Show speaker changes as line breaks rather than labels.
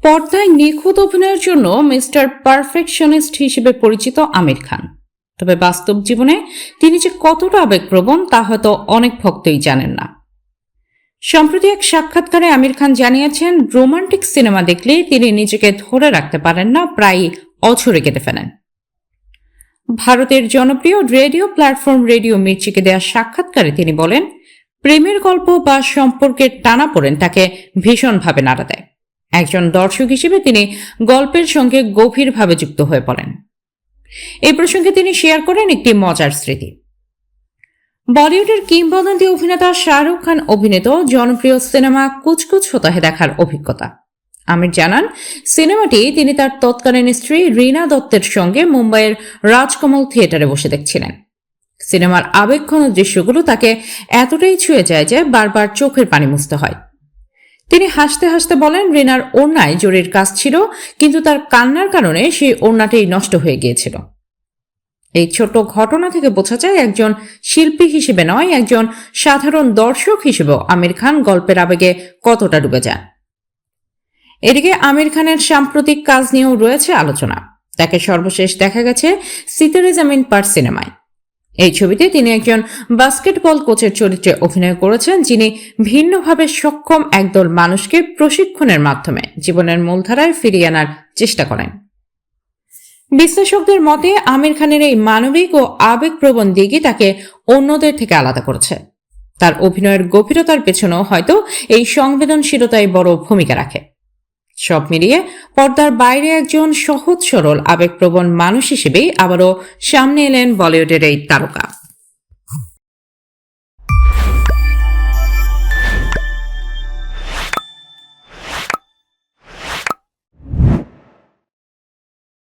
পর্দায় নিখুঁত অভিনয়ের জন্য মিস্টার পারফেকশনিস্ট হিসেবে পরিচিত আমির খান। তবে বাস্তব জীবনে তিনি যে কতটা আবেগপ্রবণ তা হয়তো অনেক ভক্তই জানেন না। সম্প্রতি এক সাক্ষাৎকারে আমির খান জানিয়েছেন, রোমান্টিক সিনেমা দেখলেই তিনি নিজেকে ধরে রাখতে পারেন না, প্রায় অঝরে কেটে ফেলেন। ভারতের জনপ্রিয় রেডিও প্ল্যাটফর্ম রেডিও মির্চিকে দেওয়া সাক্ষাৎকারে তিনি বলেন, প্রেমের গল্প বা সম্পর্কের টানাপোড়েন তাকে ভীষণভাবে নাড়া দেয়। একজন দর্শক হিসেবে তিনি গল্পের সঙ্গে গভীরভাবে যুক্ত হয়ে পড়েন। এই প্রসঙ্গে তিনি শেয়ার করেন একটি মজার স্মৃতি। বলিউডের কিংবদন্তি অভিনেতা শাহরুখ খান অভিনীত জনপ্রিয় সিনেমা কুছ কুছ হোতা হ্যায় দেখার অভিজ্ঞতা। আমির জানান, সিনেমাটি তিনি তার তৎকালীন স্ত্রী রীনা দত্তের সঙ্গে মুম্বাইয়ের রাজকমল থিয়েটারে বসে দেখছিলেন। সিনেমার আবেগঘন দৃশ্যগুলো তাকে এতটাই ছুঁয়ে যায় যে বারবার চোখের পানি মুছতে হয়। তিনি হাসতে হাসতে বলেন, রিনার ওড়নায় জরির কাজ ছিল, কিন্তু তার কান্নার কারণে সেই ওড়নাটি নষ্ট হয়ে গিয়েছিল। এই ছোট ঘটনা থেকে বোঝা যায়, একজন শিল্পী হিসেবে নয়, একজন সাধারণ দর্শক হিসেবেও আমির খান গল্পের আবেগে কতটা ডুবে যান। এদিকে আমির খানের সাম্প্রতিক কাজ নিয়েও রয়েছে আলোচনা। তাকে সর্বশেষ দেখা গেছে সিতারে জামিন পার সিনেমায়। এই ছবিতে তিনি একজন বাস্কেটবল কোচের চরিত্রে অভিনয় করেছেন, যিনি ভিন্নভাবে সক্ষম একদল মানুষকে প্রশিক্ষণের মাধ্যমে জীবনের মূলধারায় ফিরিয়ে আনার চেষ্টা করেন। বিশ্লেষকদের মতে আমির খানের এই মানবিক ও আবেগপ্রবণ দিকই তাকে অন্যদের থেকে আলাদা করেছে। তার অভিনয়ের গভীরতার পেছনেও হয়তো এই সংবেদনশীলতাই বড় ভূমিকা রাখে। সব মিলিয়ে পর্দার বাইরে একজন সহজ সরল আবেগপ্রবণ মানুষ হিসেবেই আবারও সামনে এলেন বলিউডের এই তারকা।